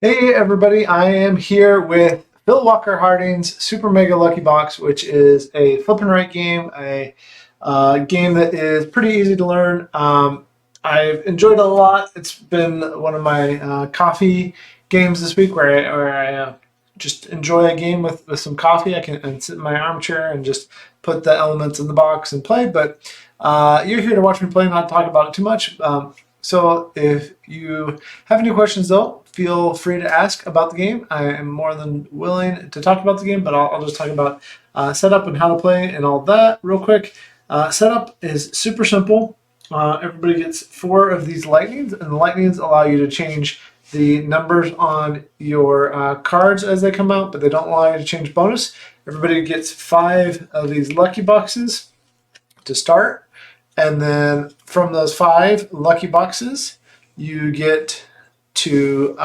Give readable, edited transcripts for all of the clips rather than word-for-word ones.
Hey everybody, I am here with Phil Walker Harding's Super Mega Lucky Box, which is a flip and right game, a game that is pretty easy to learn. I've enjoyed it a lot. It's been one of my coffee games this week where I just enjoy a game with some coffee. I can and sit in my armchair and just put the elements in the box and play. But you're here to watch me play, not talk about it too much. So if you have any questions though, feel free to ask about the game. I am more than willing to talk about the game, but I'll just talk about setup and how to play and all that real quick. Setup is super simple. Everybody gets 4 of these lightnings, and the lightnings allow you to change the numbers on your cards as they come out, but they don't allow you to change bonus. Everybody gets 5 of these lucky boxes to start. And then from those 5 lucky boxes, you get to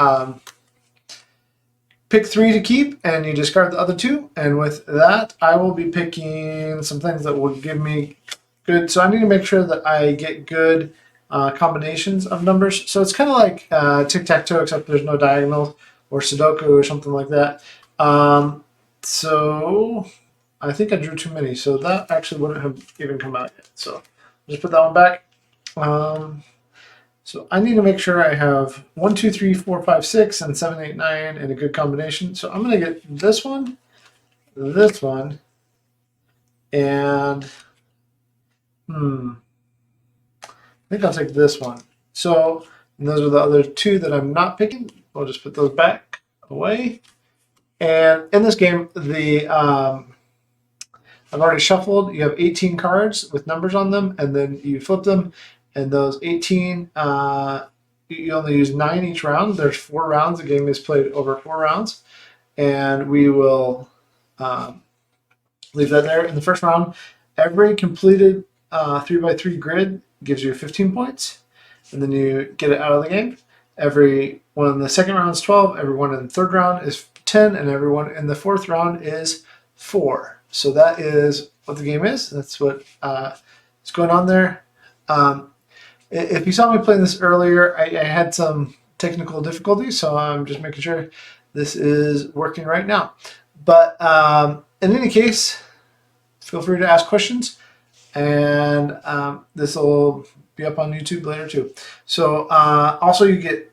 pick 3 to keep, and you discard the other 2. And with that, I will be picking some things that will give me good. So I need to make sure that I get good combinations of numbers. So it's kind of like tic-tac-toe, except there's no diagonals, or Sudoku or something like that. So I think I drew too many, so that actually wouldn't have even come out yet. So just put that one back. So I need to make sure I have 1, 2, 3, 4, 5, 6, and 7, 8, 9 in a good combination. So I'm going to get this one, and I think I'll take this one. So and those are the other 2 that I'm not picking. I'll just put those back away. And in this game, I've already shuffled. You have 18 cards with numbers on them, and then you flip them, and those 18, you only use 9 each round. There's 4 rounds. The game is played over 4 rounds, and we will leave that there. In the first round, every completed 3x3 grid gives you 15 points, and then you get it out of the game. Every one in the second round is 12, every one in the third round is 10, and every one in the fourth round is 4. So that is what the game is. That's what is going on there. If you saw me playing this earlier, I had some technical difficulties, so I'm just making sure this is working right now. But in any case, feel free to ask questions, and this will be up on YouTube later too. So also you get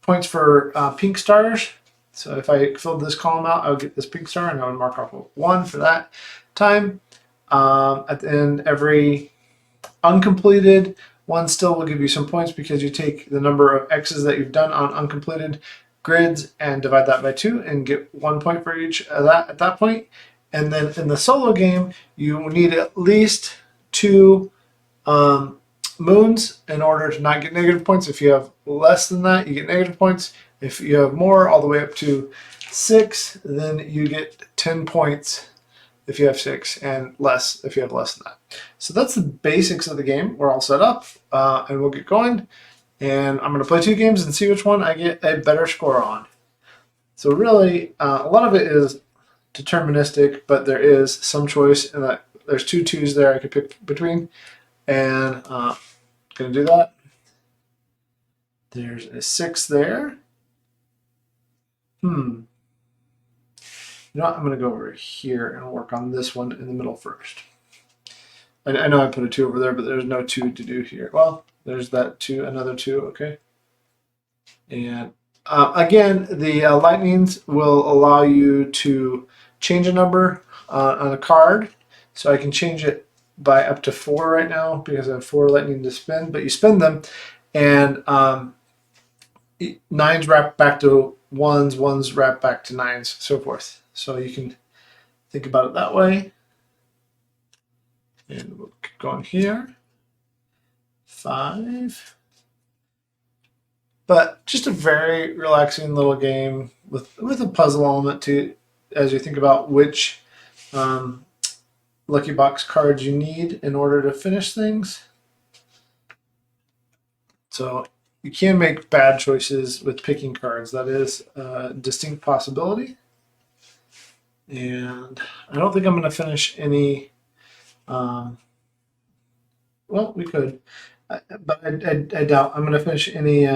points for pink stars. So if I filled this column out, I would get this pink star, and I would mark off a 1 for that time. At the end, every uncompleted one still will give you some points because you take the number of X's that you've done on uncompleted grids and divide that by 2 and get 1 point for each of that at that point. And then in the solo game, you need at least 2 moons in order to not get negative points. If you have less than that, you get negative points. If you have more, all the way up to 6, then you get 10 points if you have 6, and less if you have less than that. So that's the basics of the game. We're all set up, and we'll get going. And I'm going to play 2 games and see which one I get a better score on. So really, a lot of it is deterministic, but there is some choice in that there's 2 2s there I could pick between. And I'm going to do that. There's a 6 there. You know what? I'm going to go over here and work on this one in the middle first. I know I put a 2 over there, but there's no 2 to do here. Well, there's that 2, another 2, okay. And again, the lightnings will allow you to change a number on a card. So I can change it by up to 4 right now because I have 4 lightning to spend, but you spend them, and 9s wrap back to 1s, 1s wrap back to 9s, so forth. So you can think about it that way. And we'll keep going here. 5. But just a very relaxing little game with a puzzle element to as you think about which lucky box cards you need in order to finish things. So you can make bad choices with picking cards. That is a distinct possibility. And I don't think I'm going to finish any. Well, we could, but I doubt I'm going to finish any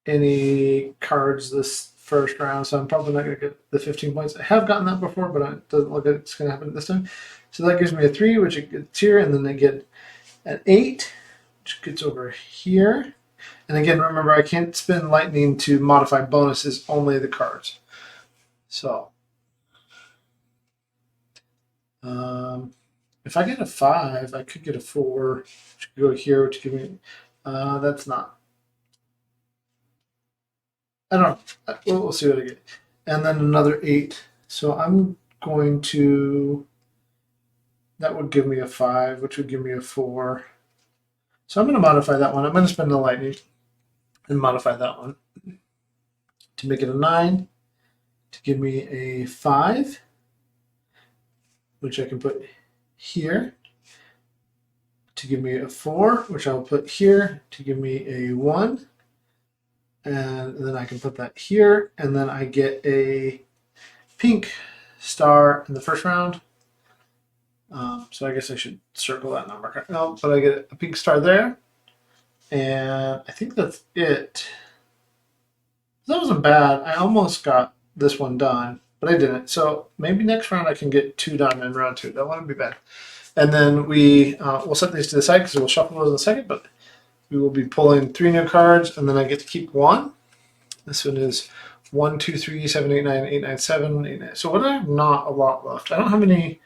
any cards this first round, so I'm probably not going to get the 15 points. I have gotten that before, but it doesn't look like it's going to happen this time. So that gives me a 3, which it gets here, and then I get an 8, which gets over here. And again, remember, I can't spend lightning to modify bonuses, only the cards. So, if I get a 5, I could get a 4, which could go here, which give me, that's not. I don't know. We'll see what I get. And then another 8. So I'm going to, that would give me a 5, which would give me a 4. So I'm going to modify that one. I'm going to spend the lightning and modify that one to make it a 9, to give me a 5, which I can put here, to give me a 4, which I'll put here, to give me a 1, and then I can put that here, and then I get a pink star in the first round. So I guess I should circle that number. No, but I get a pink star there. And I think that's it. That wasn't bad. I almost got this one done, but I didn't. So maybe next round I can get 2 done in round 2. That wouldn't be bad. And then we'll set these to the side because we'll shuffle those in a second, but we will be pulling 3 new cards, and then I get to keep 1. This one is 1, 2, 3, 7, 8, 9, 8, 9, 7, 8, 9. So what do I have? Not a lot left. I don't have any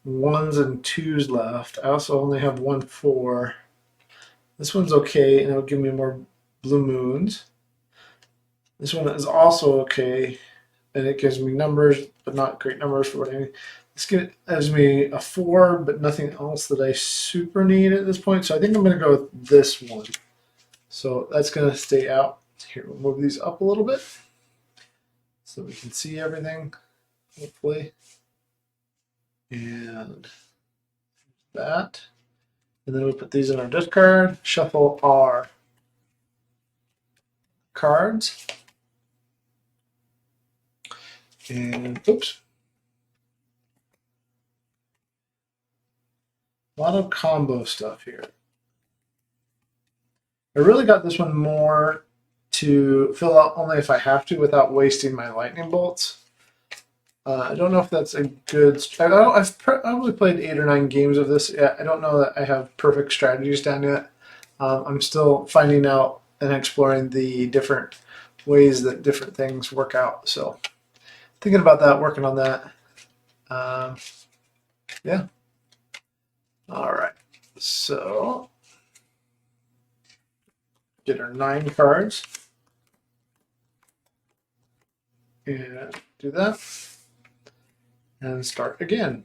1s and 2s left. I also only have 1 4. This one's okay, and it'll give me more blue moons. This one is also okay, and it gives me numbers, but not great numbers for what I need. This gives me a 4, but nothing else that I super need at this point. So I think I'm going to go with this one. So that's going to stay out. Here, we'll move these up a little bit so we can see everything, hopefully. And that. And then we put these in our discard, shuffle our cards. And oops. A lot of combo stuff here. I really got this one more to fill out only if I have to without wasting my lightning bolts. I don't know if that's a good. I've probably played 8 or 9 games of this. I don't know that I have perfect strategies down yet. I'm still finding out and exploring the different ways that different things work out. So thinking about that, working on that. Yeah. All right. So get our 9 cards and do that. And start again.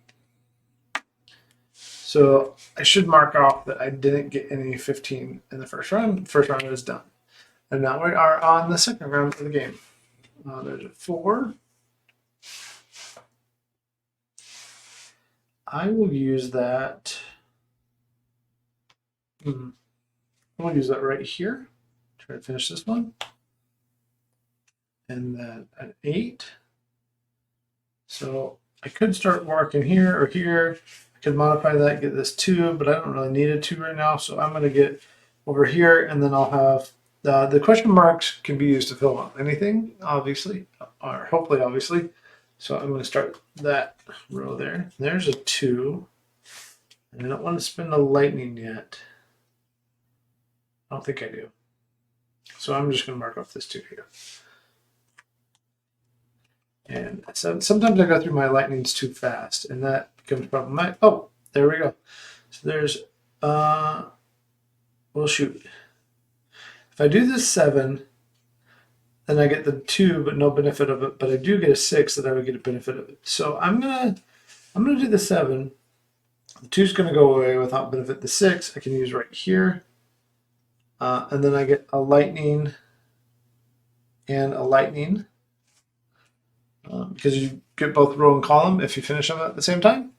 So I should mark off that I didn't get any 15 in the first round. First round is done. And now we are on the second round of the game. There's a 4. I will use that. I'm going to use that right here. Try to finish this one. And then an 8. So I could start working here or here. I could modify that, get this 2, but I don't really need a 2 right now. So I'm going to get over here, and then I'll have the question marks can be used to fill out anything, obviously, or hopefully, obviously. So I'm going to start that row there. There's a 2. And I don't want to spend the lightning yet. I don't think I do. So I'm just going to mark off this 2 here. And so sometimes I go through my lightnings too fast, and that becomes problematic. Oh, there we go. So there's, well, shoot. If I do this 7, then I get the 2, but no benefit of it. But I do get a 6 that I would get a benefit of it. So I'm gonna do the 7. The 2 is gonna go away without benefit. The 6 I can use right here, and then I get a lightning and a lightning. Because you get both row and column if you finish them at the same time.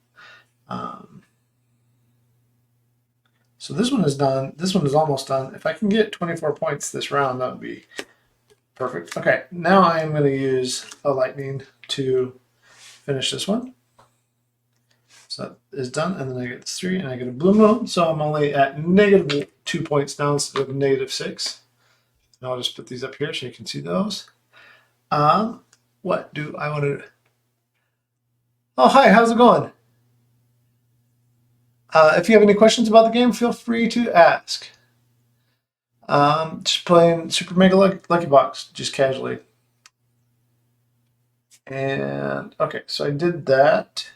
So this one is done. This one is almost done. If I can get 24 points this round, that would be perfect. Okay, now I am going to use a lightning to finish this one. So that is done, and then I get this 3, and I get a blue moon. So I'm only at -2 points now instead of -6. And I'll just put these up here so you can see those. What do I want to? Oh, hi, how's it going? If you have any questions about the game, feel free to ask. Just playing Super Mega Lucky Box, just casually. And okay, so I did that.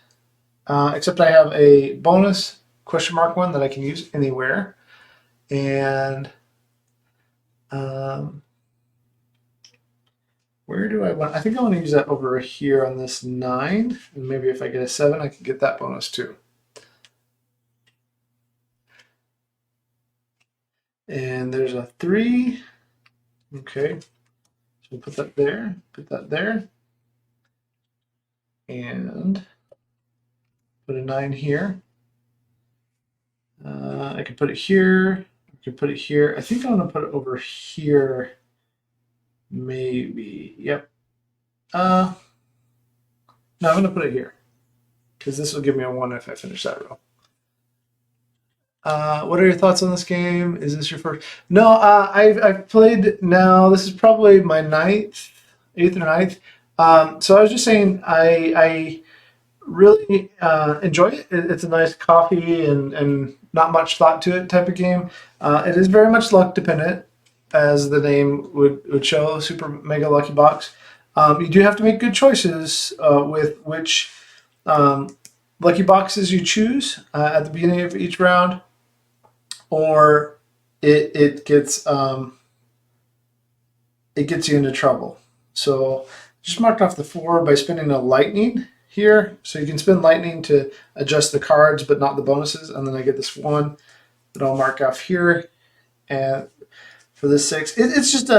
Except I have a bonus question mark one that I can use anywhere. And where do I want? I think I want to use that over here on this 9. And maybe if I get a 7, I can get that bonus too. And there's a 3. Okay. So we'll put that there, put that there. And put a 9 here. I could put it here. I could put it here. I think I want to put it over here. Maybe. Yep. No, I'm going to put it here. Because this will give me a 1 if I finish that row. What are your thoughts on this game? Is this your first? No, I've played now. This is probably my 8th or 9th. So I was just saying I really enjoy it. It's a nice coffee and not much thought to it type of game. It is very much luck dependent, as the name would show, Super Mega Lucky Box. You do have to make good choices with which lucky boxes you choose at the beginning of each round, or it gets you into trouble. So just marked off the 4 by spending a lightning here. So you can spend lightning to adjust the cards, but not the bonuses. And then I get this 1 that I'll mark off here. And for this 6, it's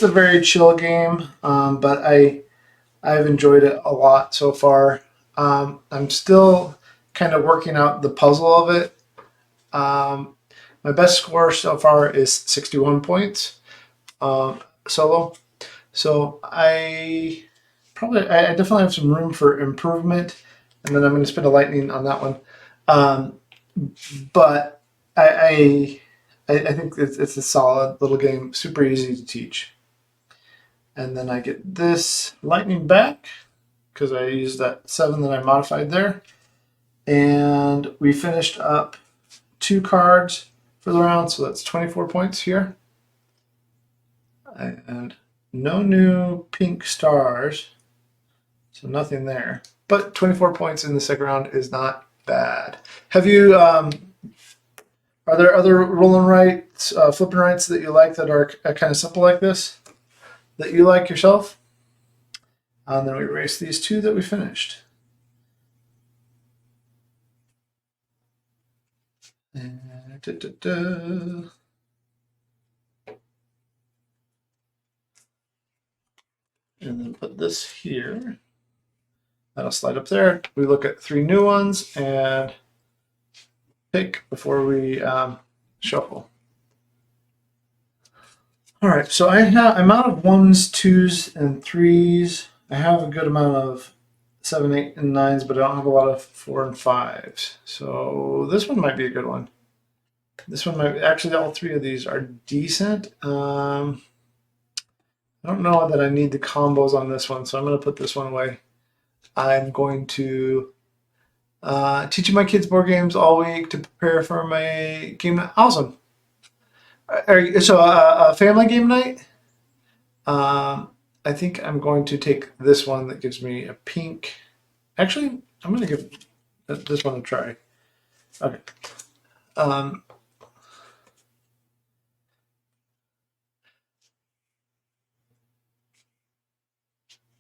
a very chill game, but I've enjoyed it a lot so far. I'm still kind of working out the puzzle of it. My best score so far is 61 points solo. So I definitely have some room for improvement, and then I'm going to spend a lightning on that one. But I think it's a solid little game, super easy to teach. And then I get this lightning back because I used that 7 that I modified there. And we finished up 2 cards for the round, so that's 24 points here. And no new pink stars, so nothing there. But 24 points in the second round is not bad. Have you, are there other rolling rights, flipping rights that you like that are kind of simple like this, that you like yourself? And then we erase these 2 that we finished. And then put this here. That'll slide up there. We look at 3 new ones and pick before we shuffle. All right, so I'm out of 1s, 2s, and 3s. I have a good amount of 7, 8, and 9s, but I don't have a lot of 4 and 5s. So this one might be a good one. This one might actually, all 3 of these are decent. I don't know that I need the combos on this one, so I'm going to put this one away. I'm going to teaching my kids board games all week to prepare for my game night. Awesome. So a family game night. I think I'm going to take this one that gives me a pink. Actually, I'm going to give this one a try. Okay.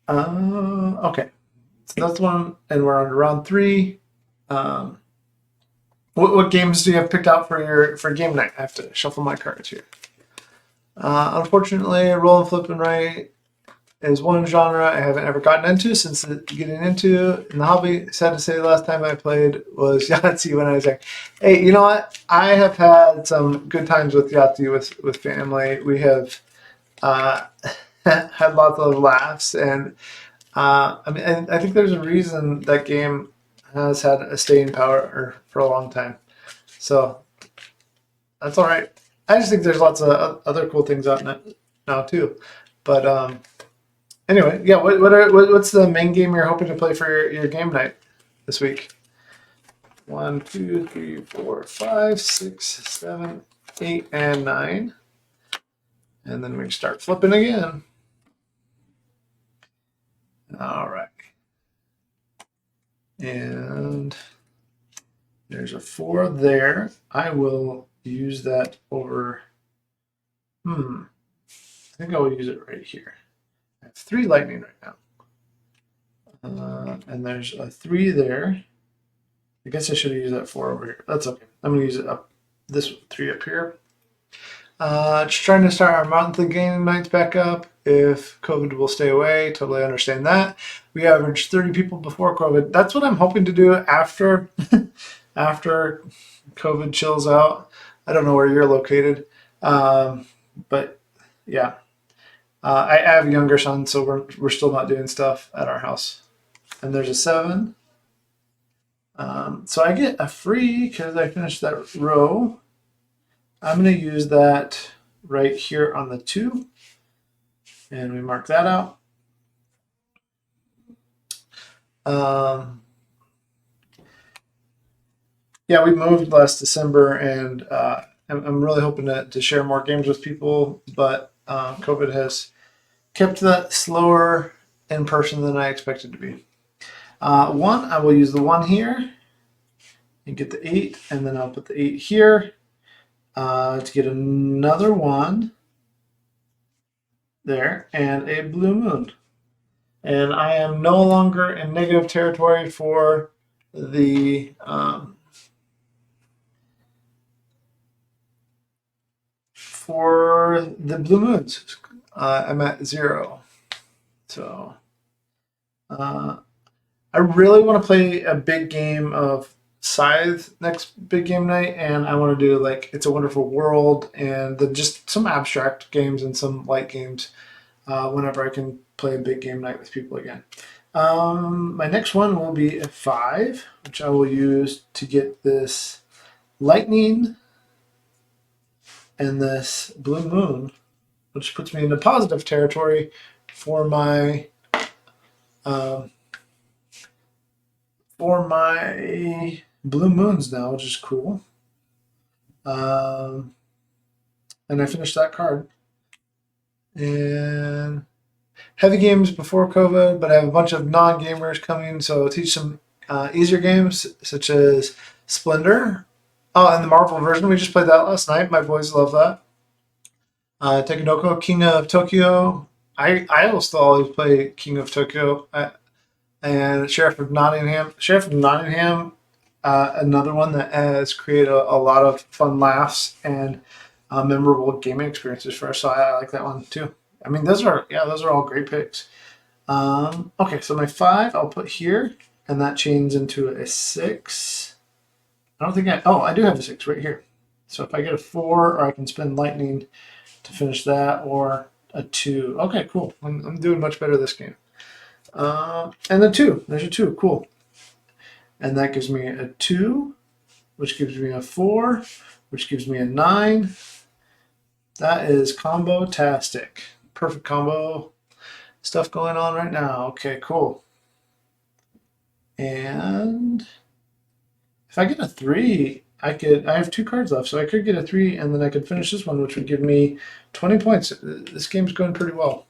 Okay. So that's one, and we're on round 3. What games do you have picked out for game night? I have to shuffle my cards here. Unfortunately, roll and flip and write is one genre I haven't ever gotten into since getting into in the hobby. Sad to say, the last time I played was Yahtzee when I was like, hey, you know what? I have had some good times with Yahtzee with family. We have had lots of laughs, and I think there's a reason that game has had a staying power for a long time. So that's all right. I just think there's lots of other cool things out in it. now too. But anyway, yeah. What's the main game you're hoping to play for your game night this week? 1, 2, 3, 4, 5, 6, 7, 8, and 9. And then we start flipping again. All right. And there's a 4 there. I will use that over. I think I will use it right here. I have 3 lightning right now. And there's a 3 there. I guess I should have used that 4 over here. That's okay. I'm going to use it up. This 3 up here. Just trying to start our monthly game nights back up. If COVID will stay away, totally understand that. We averaged 30 people before COVID. That's what I'm hoping to do after after COVID chills out. I don't know where you're located, but yeah, I have a younger son, so we're still not doing stuff at our house. And there's a 7. So I get a free because I finished that row. I'm going to use that right here on the 2. And we mark that out. Yeah, we moved last December, and I'm really hoping to share more games with people, but COVID has kept that slower in person than I expected to be. 1, I will use the 1 here and get the 8, and then I'll put the 8 here to get another 1 there, and a blue moon. And I am no longer in negative territory for the blue moons. I'm at 0. So I really want to play a big game of Scythe next big game night, and I want to do like It's a Wonderful World and then just some abstract games and some light games whenever I can play a big game night with people again. My next one will be a 5, which I will use to get this lightning and this blue moon, which puts me into positive territory for my blue moons now, which is cool. And I finished that card. And heavy games before COVID, but I have a bunch of non-gamers coming, so I'll teach some easier games such as Splendor. Oh, and the Marvel version, we just played that last night. My boys love that. Tekken King of Tokyo. I will still always play King of Tokyo. And Sheriff of Nottingham. Another one that has created a lot of fun laughs and memorable gaming experiences for us. So I like that one too. I mean, those are all great picks. Okay, so my 5 I'll put here, and that changes into a 6. I do have a 6 right here. So if I get a 4, or I can spend lightning to finish that, or a 2. Okay, cool. I'm doing much better this game. And a 2. There's a 2. Cool. And that gives me a 2, which gives me a 4, which gives me a 9. That is combo-tastic. Perfect combo stuff going on right now. Okay, cool. And if I get a 3, I have 2 cards left, so I could get a 3, and then I could finish this one, which would give me 20 points. This game's going pretty well.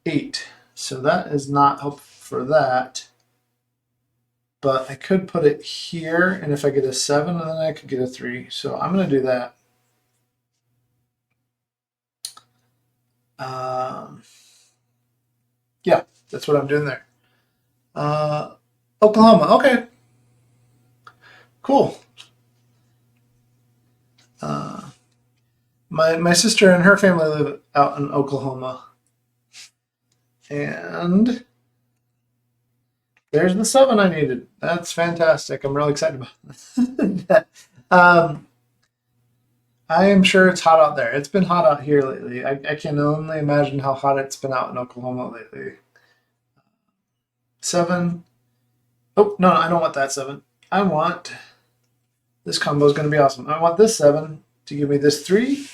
8. So that is not helpful for that. But I could put it here, and if I get a 7, then I could get a 3. So I'm going to do that. Yeah, that's what I'm doing there. Oklahoma. Okay. Cool. My sister and her family live out in Oklahoma. And there's the 7 I needed. That's fantastic. I'm really excited about that. I am sure it's hot out there. It's been hot out here lately. I can only imagine how hot it's been out in Oklahoma lately. 7. Oh, no, I don't want that 7. I want... This combo is going to be awesome. I want this 7 to give me this 3.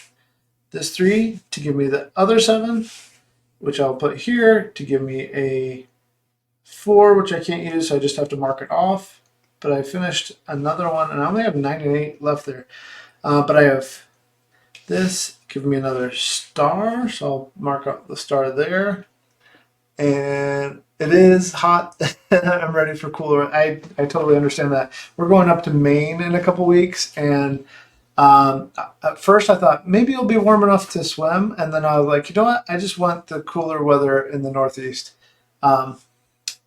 this 3 to give me the other 7, which I'll put here to give me a 4, which I can't use, so I just have to mark it off. But I finished another one, and I only have 9 and 8 left there. But I have this giving me another star, so I'll mark up the star there. And it is hot. I'm ready for cooler. I totally understand that. We're going up to Maine in a couple weeks, and at first I thought maybe it'll be warm enough to swim, and then I was like, you know what? I just want the cooler weather in the Northeast.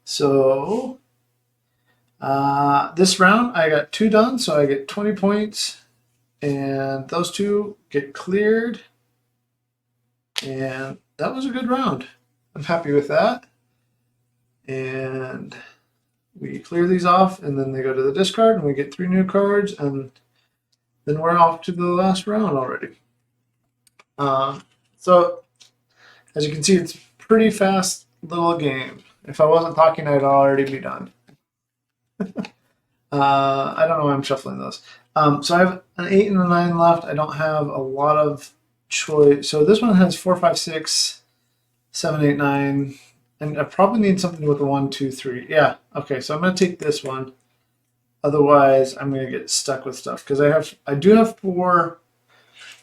So this round I got 2 done, so I get 20 points, and those 2 get cleared, and that was a good round. I'm happy with that. And we clear these off, and then they go to the discard, and we get 3 new cards, and then we're off to the last round already. So as you can see, it's a pretty fast little game. If I wasn't talking, I'd already be done. I don't know why I'm shuffling those. So I have an 8 and a 9 left. I don't have a lot of choice. So this one has 4, 5, 6, 7, 8, 9. And I probably need something with a 1, 2, 3. Yeah, okay, so I'm going to take this one. Otherwise, I'm going to get stuck with stuff. Because I do have 4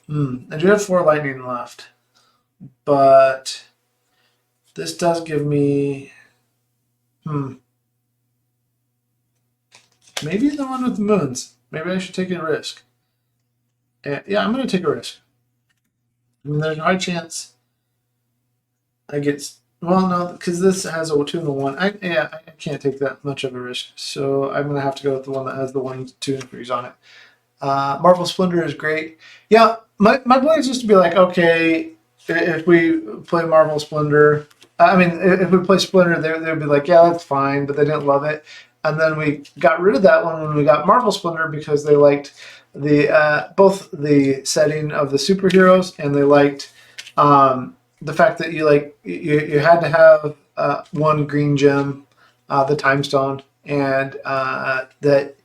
lightning left. But this does give me... Maybe the one with the moons. Maybe I should take a risk. Yeah, I'm going to take a risk. I mean, there's a high chance I get... Well, no, because this has a 2 and a 1. I can't take that much of a risk. So I'm going to have to go with the one that has the 1, 2, and 3s on it. Marvel Splendor is great. Yeah, my plan is just to be like, okay, if we play Marvel Splendor... I mean, if we play Splendor, they'd be like, yeah, that's fine, but they didn't love it. And then we got rid of that one when we got Marvel Splendor because they liked both the setting of the superheroes, and they liked the fact that you had to have 1 green gem, the Time Stone, and that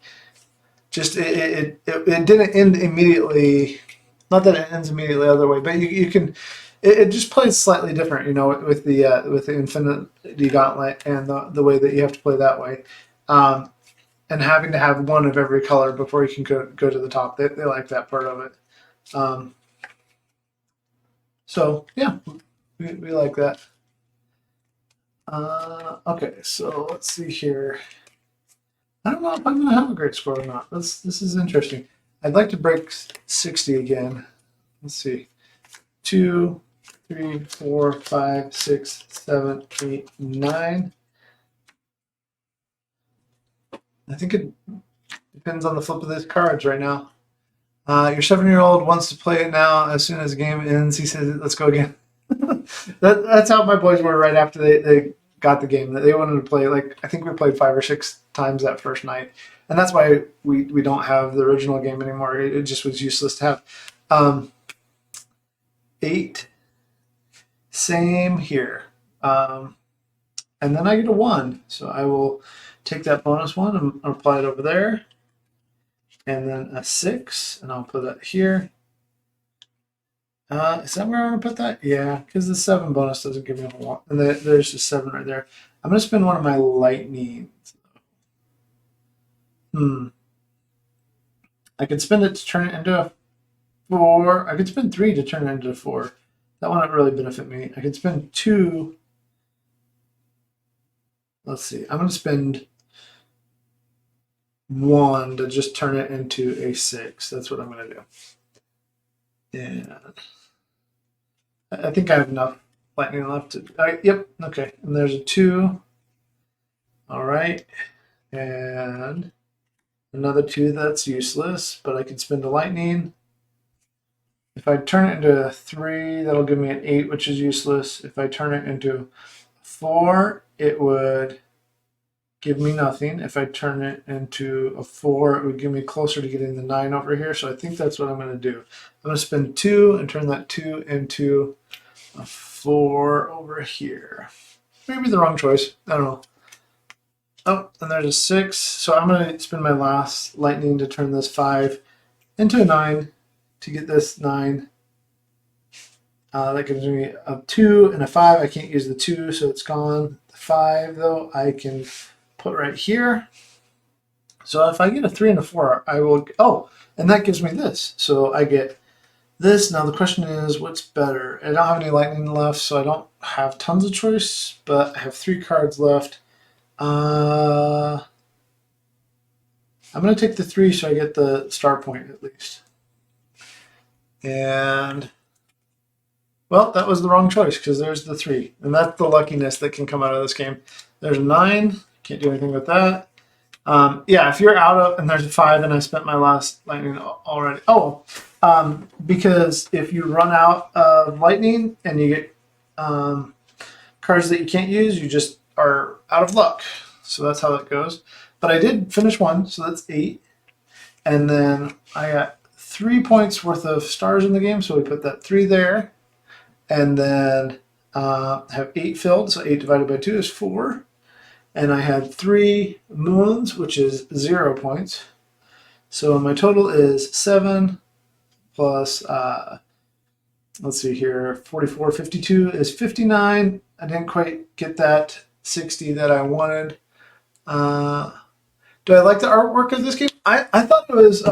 just it didn't end immediately. Not that it ends immediately the other way, but you can. It just plays slightly different, with the Infinity Gauntlet and the way that you have to play that way. And having to have 1 of every color before you can go to the top. They like that part of it. So, yeah, we like that. Okay, so let's see here. I don't know if I'm going to have a great score or not. This is interesting. I'd like to break 60 again. Let's see. 2, 3, 4, 5, 6, 7, 8, 9. I think it depends on the flip of these cards right now. Your 7-year-old wants to play it now. As soon as the game ends, he says, let's go again. That's how my boys were right after they got the game. They wanted to play, I think we played 5 or 6 times that first night. And that's why we don't have the original game anymore. It just was useless to have. 8. Same here. And then I get a 1. So I will take that bonus 1 and apply it over there. And then a 6, and I'll put that here. Is that where I want to put that? Yeah, because the 7 bonus doesn't give me a whole lot. And there's the 7 right there. I'm going to spend one of my lightnings. I could spend it to turn it into a 4. I could spend 3 to turn it into a 4. That wouldn't really benefit me. I could spend 2. Let's see. I'm going to spend 1 to just turn it into a 6. That's what I'm going to do. And I think I have enough lightning left to... yep, okay. And there's a 2. All right. And another 2 that's useless, but I can spend a lightning. If I turn it into a 3, that'll give me an 8, which is useless. If I turn it into 4, it would give me nothing. If I turn it into a 4, it would give me closer to getting the 9 over here. So I think that's what I'm going to do. I'm going to spend 2 and turn that 2 into a 4 over here. Maybe the wrong choice. I don't know. Oh, and there's a 6. So I'm going to spend my last lightning to turn this 5 into a 9 to get this 9 That gives me a 2 and a 5. I can't use the 2, so it's gone. The 5, though, I can put right here. So if I get a 3 and a 4, I will... Oh, and that gives me this. So I get this. Now the question is, what's better? I don't have any lightning left, so I don't have tons of choice, but I have 3 cards left. I'm going to take the 3 so I get the star point at least. And... well, that was the wrong choice because there's the 3. And that's the luckiness that can come out of this game. There's a 9. Can't do anything with that. Yeah, if you're out of, and there's a 5, and I spent my last lightning already. Oh, because if you run out of lightning and you get cards that you can't use, you just are out of luck. So that's how it goes. But I did finish 1, so that's 8. And then I got 3 points worth of stars in the game, so we put that 3 there. And then have 8 filled, so 8 divided by 2 is 4. And I had 3 moons, which is 0 points. So my total is 7 plus, let's see here, 44, 52 is 59. I didn't quite get that 60 that I wanted. Do I like the artwork of this game? I thought it was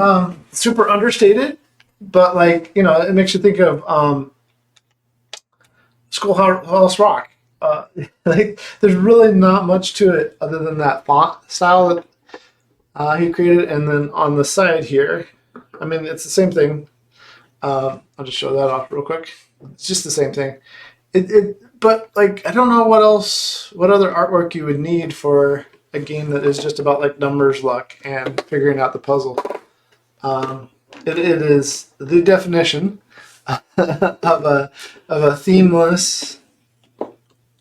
super understated, but like, you know, it makes you think of Schoolhouse Rock. Like, there's really not much to it other than that font style that he created. And then on the side here, I mean, it's the same thing. I'll just show that off real quick. It's just the same thing. But like, I don't know what other artwork you would need for a game that is just about like numbers, luck, and figuring out the puzzle. It is the definition of a themeless.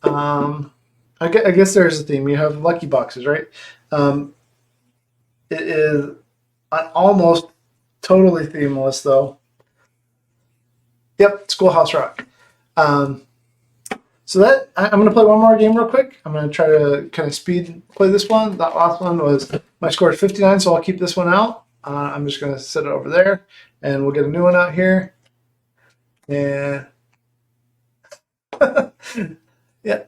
I guess there's a theme. You have lucky boxes, right? It is almost totally themeless, though. Yep, Schoolhouse Rock. So that I'm going to play one more game real quick. I'm going to try to kind of speed play this one. That last one was my score is 59, so I'll keep this one out. I'm just going to set it over there, and we'll get a new one out here. And yeah.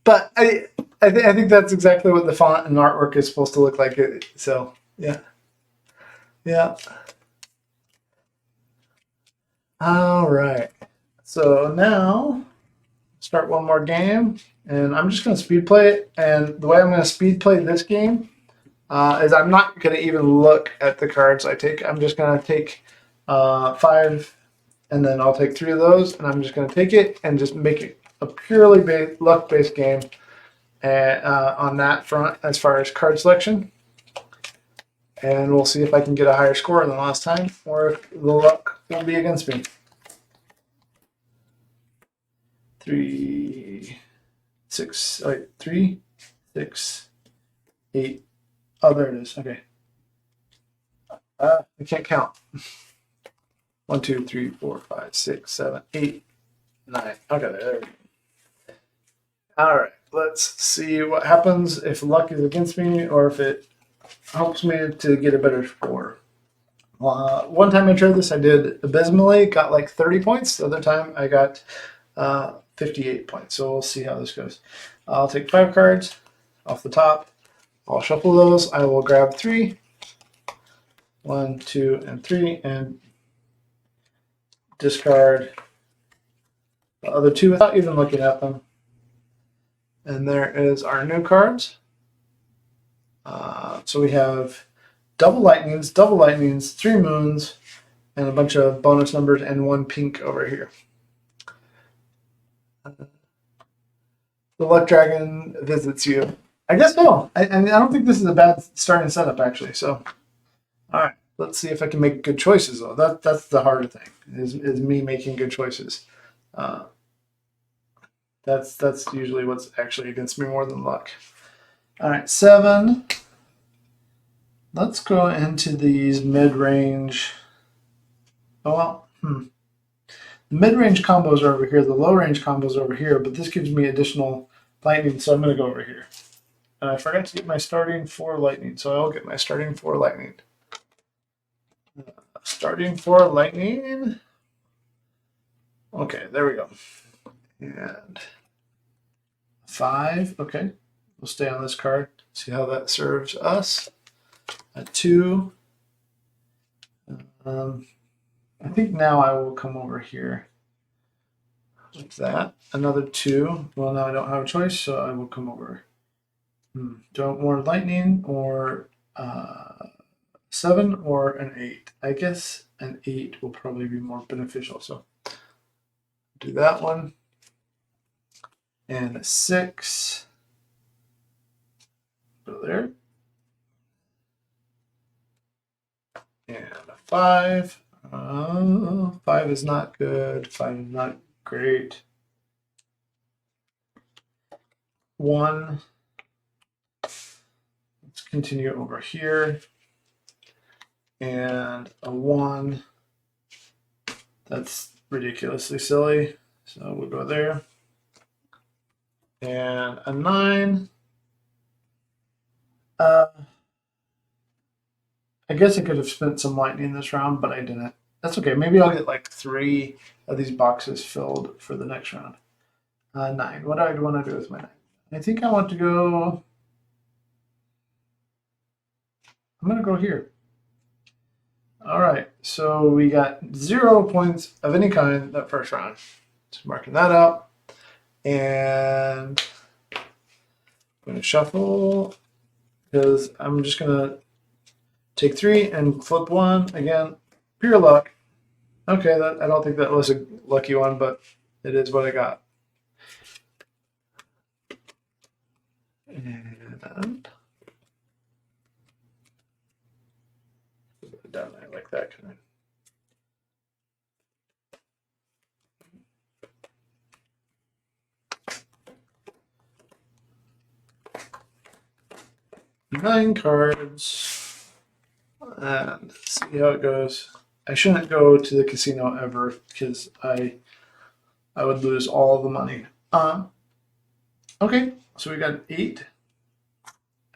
But I think that's exactly what the font and artwork is supposed to look like. So yeah. All right. So now start one more game, and I'm just going to speed play it. And the way I'm going to speed play this game is I'm not going to even look at the cards I take. I'm just going to take 5, and then I'll take 3 of those, and I'm just going to take it and just make it a purely luck-based game on that front as far as card selection. And we'll see if I can get a higher score than last time, or if the luck will be against me. 3, 6, 3, 6, 8. Oh, there it is. Okay. I can't count. 1, 2, 3, 4, 5, 6, 7, 8, 9. Okay, there we go. All right, let's see what happens if luck is against me or if it helps me to get a better score. One time I tried this, I did abysmally, got like 30 points. The other time I got 58 points. So we'll see how this goes. I'll take 5 cards off the top. I'll shuffle those. I will grab 3. 1, 2, and 3, and discard the other 2 without even looking at them. And there is our new cards. So we have double lightnings, 3 moons, and a bunch of bonus numbers, and 1 pink over here. The luck dragon visits you. I guess so. I don't think this is a bad starting setup, actually. So, all right, let's see if I can make good choices, though. That's the harder thing, is me making good choices. That's usually what's actually against me more than luck. All right, 7. Let's go into these mid-range. Oh, well, The mid-range combos are over here. The low-range combos are over here, but this gives me additional lightning, so I'm going to go over here. And I forgot to get my starting 4 lightning, so I'll get my starting 4 lightning. Starting 4 lightning. Okay, there we go. And 5. Okay, we'll stay on this card. See how that serves us. A 2. I think now I will come over here like that. Another 2. Well, now I don't have a choice, so I will come over. Do I want more lightning or 7 or an 8? I guess an 8 will probably be more beneficial. So do that one. And a 6. Go there. And a 5. 5 is not good. 5 is not great. 1. Let's continue over here. And a 1. That's ridiculously silly. So we'll go there. And a 9. I guess I could have spent some lightning this round, but I didn't. That's okay. Maybe I'll get like 3 of these boxes filled for the next round. 9. What do I want to do with my 9? I think I want to go. I'm going to go here. All right. So we got 0 points of any kind that first round. So marking that out. And I'm going to shuffle because I'm just going to take 3 and flip 1 again. Pure luck. Okay, I don't think that was a lucky one, but it is what I got. And down there like that kind of. Nine cards, and see how it goes. I shouldn't go to the casino ever because I would lose all the money. Okay, so we got an 8,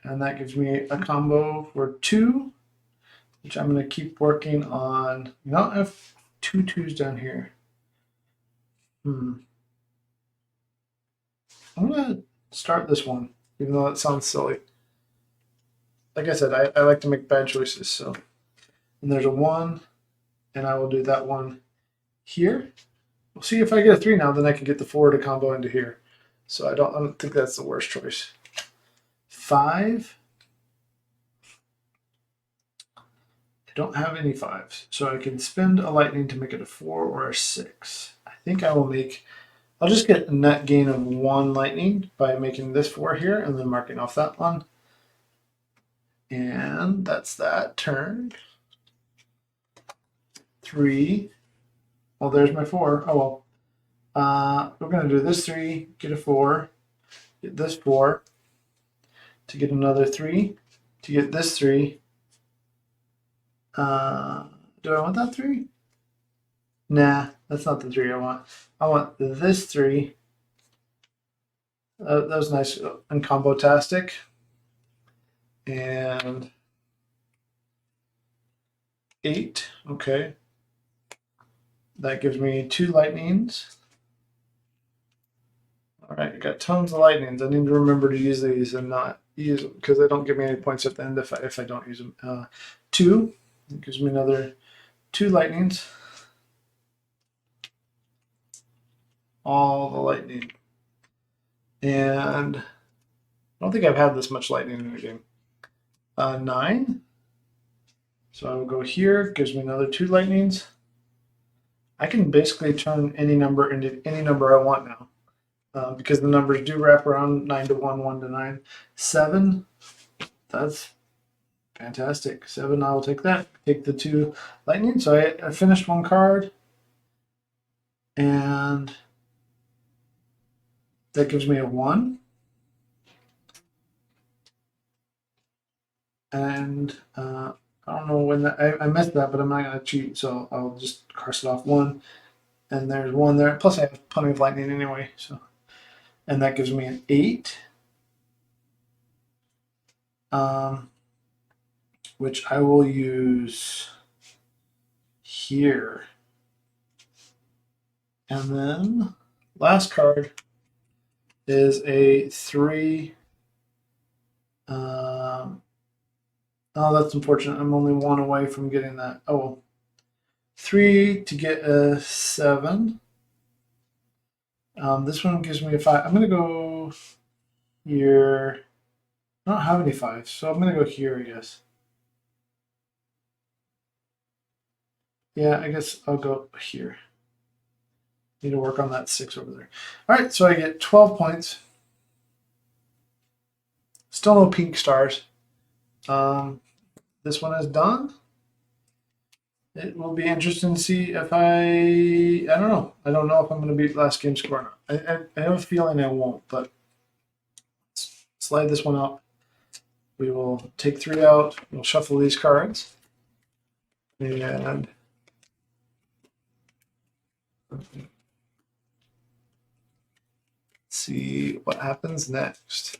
and that gives me a combo for 2, which I'm going to keep working on. You don't have 2 2s down here. I'm going to start this one, even though it sounds silly. Like I said, I like to make bad choices. So, and there's a 1, and I will do that one here. We'll see if I get a 3 now, then I can get the 4 to combo into here. So I don't think that's the worst choice. 5. I don't have any 5s, so I can spend a lightning to make it a 4 or a 6. I think I will I'll just get a net gain of 1 lightning by making this 4 here and then marking off that one. And that's that turn. 3. Well, there's my 4. Oh well. We're going to do this 3, get a 4, get this 4, to get another 3, to get this 3. Do I want that 3? Nah, that's not the 3 I want. I want this 3. That was nice and combo-tastic. And 8, okay. That gives me 2 lightnings. All right, I got tons of lightnings. I need to remember to use these and not use them because they don't give me any points at the end if I don't use them. 2, it gives me another 2 lightnings. All the lightning. And I don't think I've had this much lightning in the game. 9. So I will go here, gives me another 2 lightnings. I can basically turn any number into any number I want now. Because the numbers do wrap around 9 to 1, 1 to 9. 7, that's fantastic. 7, I will take that. Take the 2 lightning. So I finished 1 card. And that gives me a 1. And I don't know when I missed that, but I'm not going to cheat. So I'll just cross it off 1. And there's 1 there. Plus I have plenty of lightning anyway. So. And that gives me an 8, which I will use here. And then last card is a 3. Oh, that's unfortunate. I'm only 1 away from getting that. Oh, well. 3 to get a 7. This one gives me a 5. I'm going to go here. I don't have any 5s, so I'm going to go here, I guess. Yeah, I guess I'll go here. Need to work on that 6 over there. All right, so I get 12 points. Still no pink stars. This one is done. It will be interesting to see if I don't know. I don't know if I'm going to beat last game's score or not. I have a feeling I won't, but let's slide this one out. We will take 3 out. We'll shuffle these cards. And see what happens next.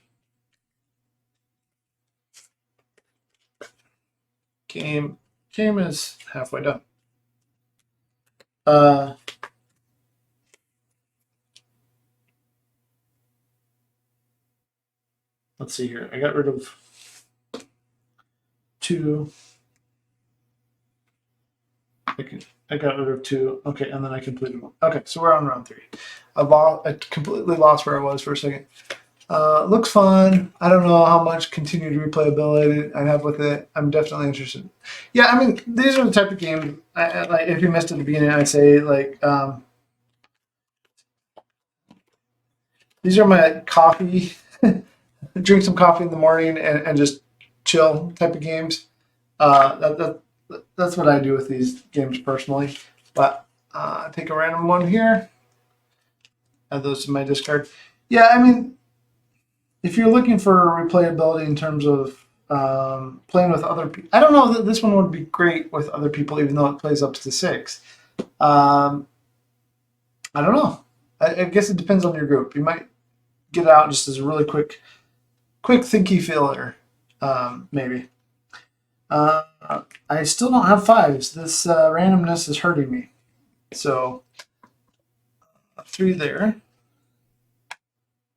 Game is halfway done. Let's see here. I got rid of 2. I got rid of 2. Okay, and then I completed 1. Okay, so we're on round 3. I completely lost where I was for a second. Looks fun. I don't know how much continued replayability I have with it. I'm definitely interested. Yeah, I mean, these are the type of games. Like, if you missed at the beginning, I'd say like these are my coffee. Drink some coffee in the morning and just chill type of games. That's what I do with these games personally. But take a random one here. Add those to my discard. Yeah, I mean, if you're looking for replayability in terms of playing with other people, I don't know that this one would be great with other people, even though it plays up to 6. I don't know. I guess it depends on your group. You might get it out just as a really quick thinky filler, maybe. I still don't have 5s. This randomness is hurting me. So 3 there.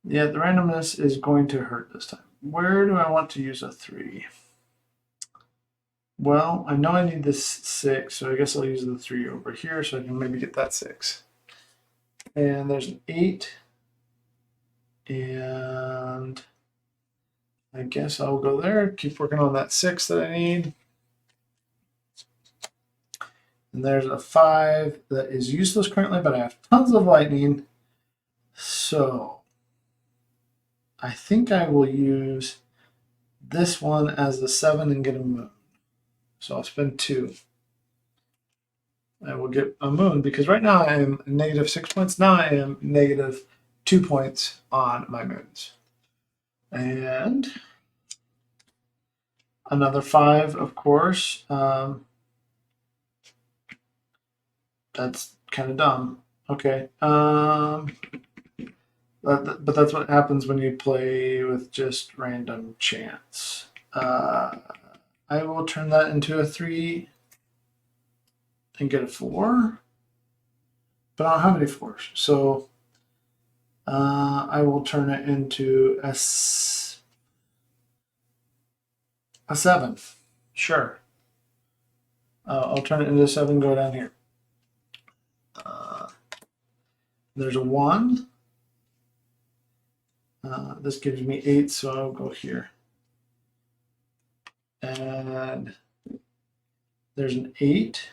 Yeah, the randomness is going to hurt this time. Where do I want to use a 3? Well, I know I need this 6, so I guess I'll use the 3 over here so I can maybe get that 6. And there's an 8. And I guess I'll go there, keep working on that 6 that I need. And there's a 5 that is useless currently, but I have tons of lightning. So I think I will use this one as the 7 and get a moon. So I'll spend 2. I will get a moon because right now I am negative 6 points. Now I am negative 2 points on my moons. And another 5, of course. That's kind of dumb. Okay. But that's what happens when you play with just random chance. I will turn that into a 3 and get a 4. But I don't have any 4s. So I will turn it into a 7. Sure. I'll turn it into a 7, go down here. There's a 1. This gives me 8, so I'll go here. And there's an 8.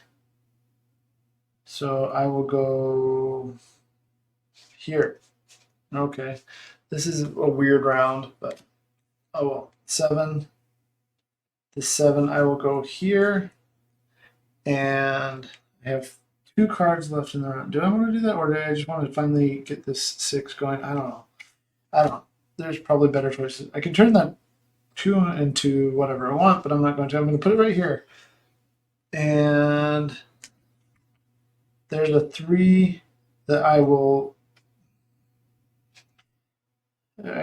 So I will go here. Okay. This is a weird round, but oh well. 7. This 7, I will go here. And I have 2 cards left in the round. Do I want to do that, or do I just want to finally get this 6 going? I don't know. There's probably better choices. I can turn that 2 into whatever I want, but I'm not going to. I'm going to put it right here. And there's a 3 that I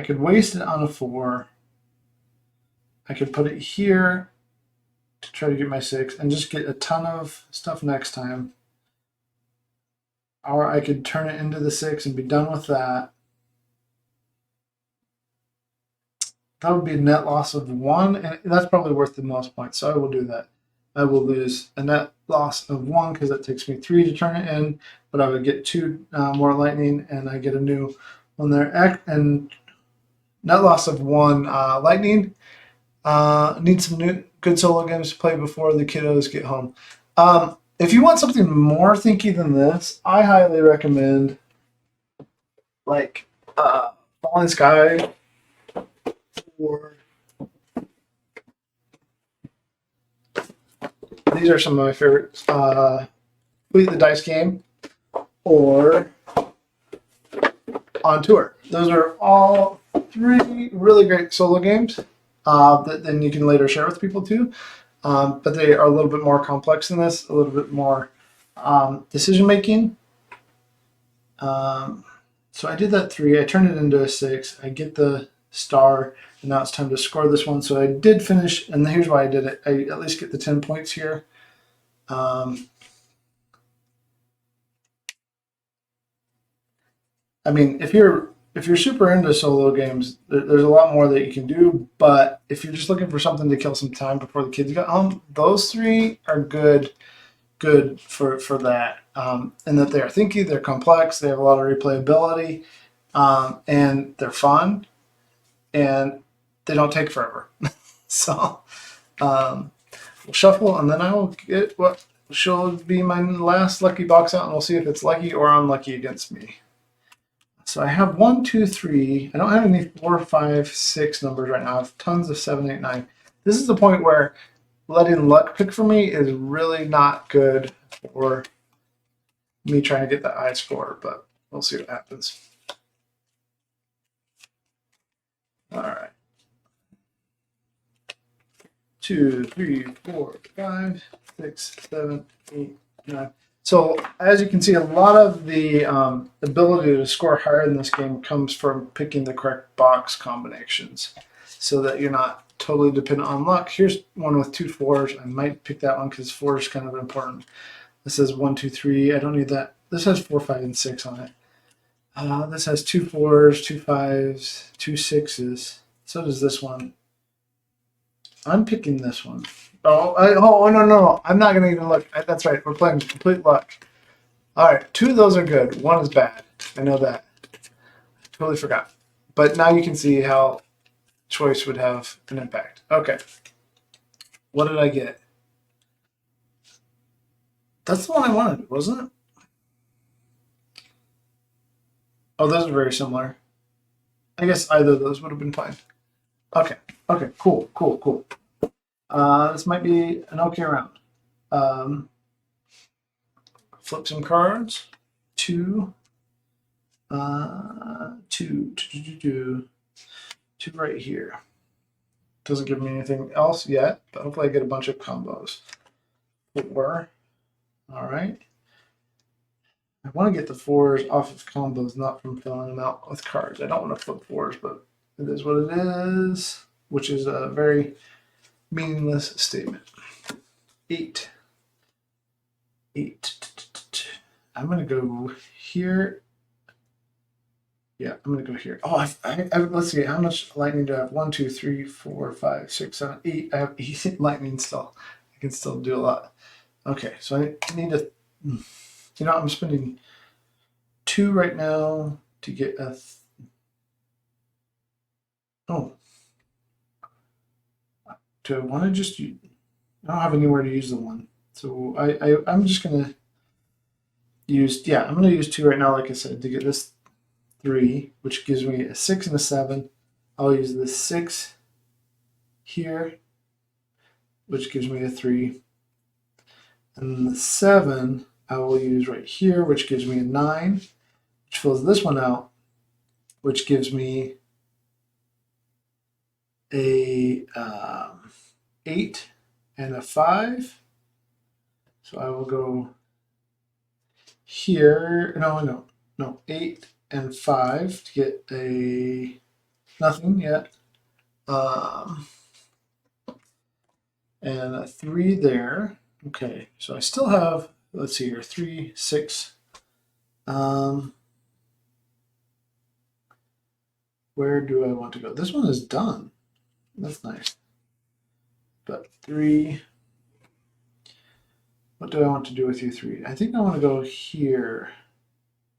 could waste it on a 4. I could put it here to try to get my 6 and just get a ton of stuff next time. or I could turn it into the 6 and be done with that. That would be a net loss of 1, and that's probably worth the most points, so I will do that. I will lose a net loss of 1 because that takes me 3 to turn it in, but I would get 2 more lightning, and I get a new one there. And net loss of 1 lightning. Need some new good solo games to play before the kiddos get home. If you want something more thinky than this, I highly recommend like Falling Sky, or these are some of my favorites. Complete the Dice Game, or On Tour. Those are all 3 really great solo games that then you can later share with people too. But they are a little bit more complex than this, a little bit more decision making. So I did that 3. I turned it into a 6. I get the star, and now it's time to score this one. So I did finish, and here's why I did it. I at least get the 10 points here. I mean, if you're super into solo games, there's a lot more that you can do. But if you're just looking for something to kill some time before the kids get home, those 3 are good for that. And that they are thinky, they're complex, they have a lot of replayability, and they're fun, and they don't take forever. So we'll shuffle, and then I will get what should be my last lucky box out, and we'll see if it's lucky or unlucky against me. So I have 1, 2, 3. I don't have any 4, 5, 6 numbers right now. I have tons of 7, 8, 9. This is the point where letting luck pick for me is really not good for me trying to get the high score, but we'll see what happens. All right. 2, 3, 4, 5, 6, 7, 8, 9. So as you can see, a lot of the ability to score higher in this game comes from picking the correct box combinations, so that you're not totally dependent on luck. Here's one with 2 4s. I might pick that one because 4 is kind of important. This says 1, 2, 3. I don't need that. This has 4, 5, and 6 on it. This has 2 4s, 2 5s, 2 6s. So does this one. I'm picking this one. Oh, no. I'm not going to even look. That's right. We're playing complete luck. All right. 2 of those are good. 1 is bad. I know that. I totally forgot. But now you can see how choice would have an impact. Okay. What did I get? That's the one I wanted, wasn't it? Oh, those are very similar. I guess either of those would have been fine. Okay. Okay. Cool. This might be an okay round. Flip some cards. 2, 2 right here. Doesn't give me anything else yet, but hopefully I get a bunch of combos. 4. All right. I want to get the 4s off of combos, not from filling them out with cards. I don't want to flip 4s, but it is what it is, which is a very meaningless statement. 8. I'm going to go here. Yeah, I'm going to go here. Oh, let's see. How much lightning do I have? 1, 2, 3, 4, 5, 6, 7, 8. I have 8 lightning still. I can still do a lot. Okay, so I need to... I'm spending 2 right now to get a... Do I want to just use... I don't have anywhere to use the 1. So I'm just going to use... Yeah, I'm going to use 2 right now, like I said, to get this 3, which gives me a 6 and a 7. I'll use the 6 here, which gives me a 3. And the 7... I will use right here, which gives me a 9, which fills this one out, which gives me a 8 and a 5. So I will go here. No, 8 and 5 to get a nothing yet. And a 3 there. Okay, so I still have, let's see here, 3, 6, Where do I want to go? This one is done. That's nice. But 3. What do I want to do with you 3? I think I want to go here.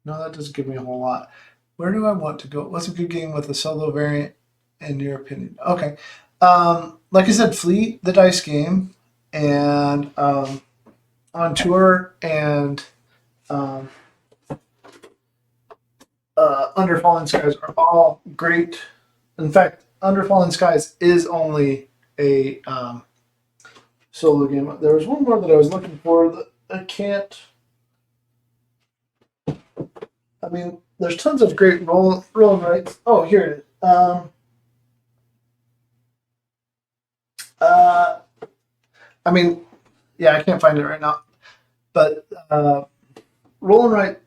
No, that doesn't give me a whole lot. Where do I want to go? What's a good game with a solo variant, in your opinion? Okay. Like I said, Fleet, the dice game, and On Tour, and um, Under Fallen Skies are all great. In fact, Under Fallen Skies is only a solo game. There was one more that I was looking for that I can't. I mean, there's tons of great roll and writes. Oh, here it is. I mean, yeah, I can't find it right now, but roll and write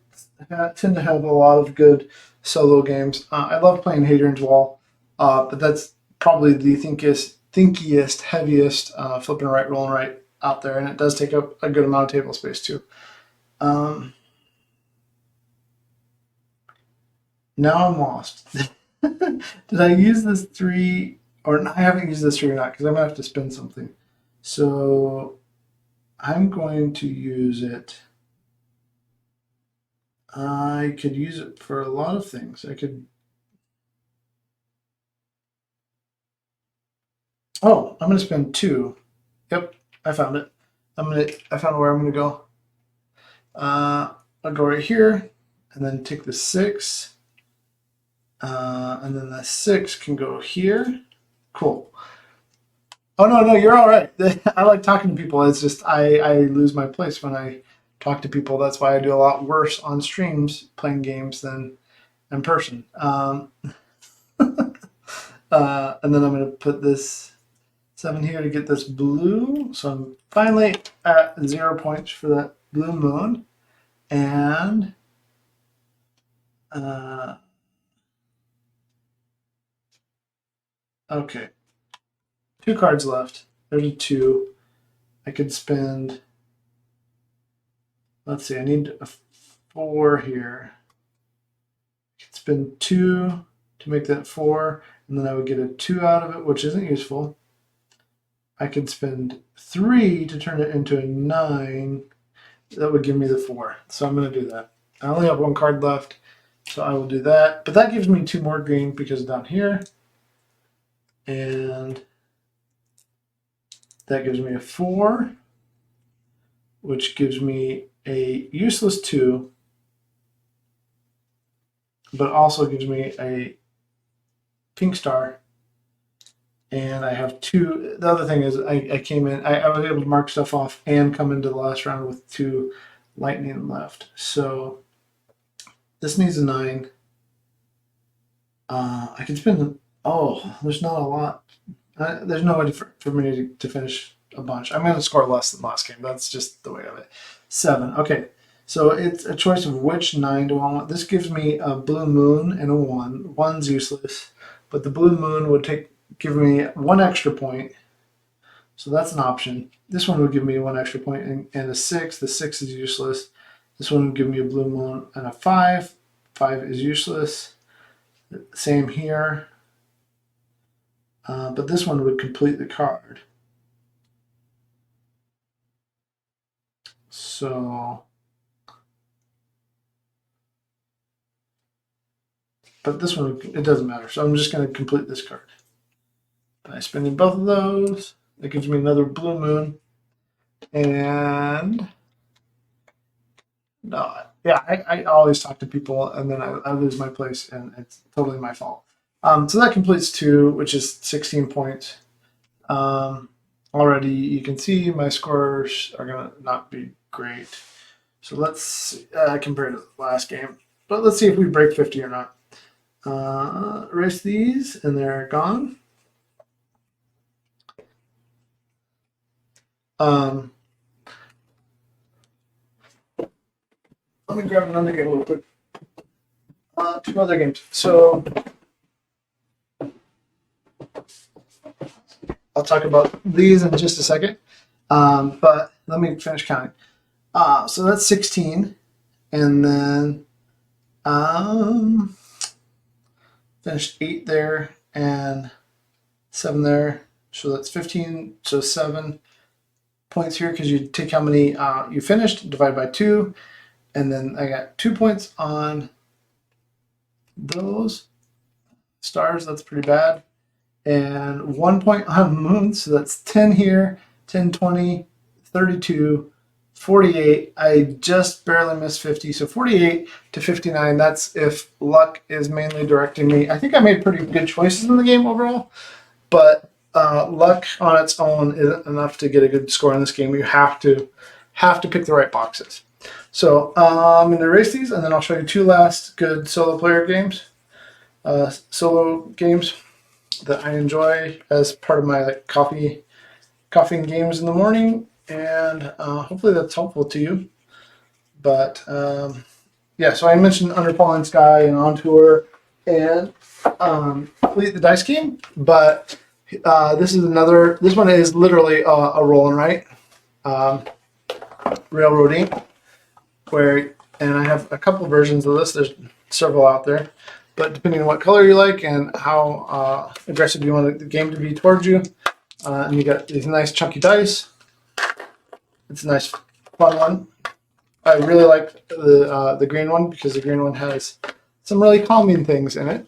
tend to have a lot of good solo games. I love playing Hadrian's Wall, but that's probably the thinkiest, heaviest flip and write, roll and write out there, and it does take up a good amount of table space too. Now I'm lost. Did I use this 3 or I haven't used this 3 or not because I'm gonna have to spend something. So I'm going to use it. I could use it for a lot of things. I could. Oh, I'm gonna spend 2. Yep, I found it. I found where I'm gonna go. I'll go right here, and then take the 6, and then the 6 can go here. Cool. Oh no, you're all right. I like talking to people. It's just I lose my place when I talk to people. That's why I do a lot worse on streams playing games than in person. And then I'm going to put this 7 here to get this blue. So I'm finally at 0 points for that blue moon. And okay, 2 cards left. There's a 2. I could spend. Let's see. I need a 4 here. I could spend 2 to make that 4, and then I would get a 2 out of it, which isn't useful. I could spend 3 to turn it into a 9. That would give me the 4. So I'm going to do that. I only have 1 card left, so I will do that. But that gives me 2 more green because down here. And that gives me a 4, which gives me a useless 2, but also gives me a pink star. And I have 2. The other thing is I came in, I was able to mark stuff off and come into the last round with 2 lightning left. So this needs a 9. I can spend, there's not a lot. There's no way for me to finish a bunch. I'm going to score less than last game. That's just the way of it. 7. Okay. So it's a choice of which 9 do I want. This gives me a blue moon and a 1. 1's useless, but the blue moon would give me 1 extra point. So that's an option. This one would give me 1 extra point and a 6. The 6 is useless. This one would give me a blue moon and a 5. 5 is useless. Same here. But this one would complete the card. So, but this one, it doesn't matter. So I'm just going to complete this card. By spending both of those, that gives me another blue moon. And no, yeah, I always talk to people and then I lose my place and it's totally my fault. So that completes 2, which is 16 points. Already you can see my scores are going to not be great. So let's compare to the last game. But let's see if we break 50 or not. Erase these and they're gone. Let me grab another game real quick. 2 other games. So I'll talk about these in just a second. But let me finish counting. So that's 16. And then Finished 8 there and 7 there. So that's 15. So 7 points here because you take how many you finished, divide by 2. And then I got 2 points on those stars. That's pretty bad. And 1 point on moon. So that's 10 here, 10, 20, 32, 48. I just barely missed 50. So 48 to 59. That's if luck is mainly directing me. I think I made pretty good choices in the game overall, but luck on its own isn't enough to get a good score in this game. You have to pick the right boxes. So I'm going to erase these, and then I'll show you 2 last good solo player games, solo games that I enjoy as part of my coffee and games in the morning, and hopefully that's helpful to you. But yeah, so I mentioned Under Falling Sky and On Tour and Fleet the Dice Game, but this one is literally a roll and write, railroading, and I have a couple versions of this. There's several out there, but depending on what color you like and how aggressive you want the game to be towards you, and you got these nice chunky dice. It's a nice fun one. I really like the green one because the green one has some really calming things in it.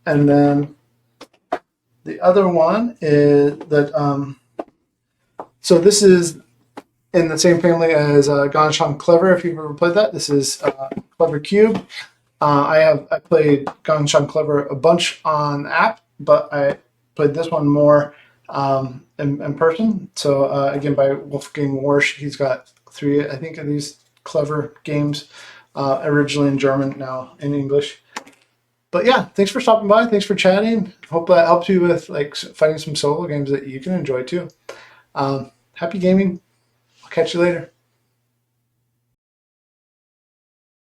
And then the other one is that so this is in the same family as Gone Clever, if you've ever played that. This is Clever Cube. I played Gone Clever a bunch on app, but I played this one more in person. So again, by Wolfgang Warsch. He's got 3, I think, of these Clever games, originally in German, now in English. But yeah, thanks for stopping by. Thanks for chatting. Hope that helped you with finding some solo games that you can enjoy too. Happy gaming. I'll catch you later.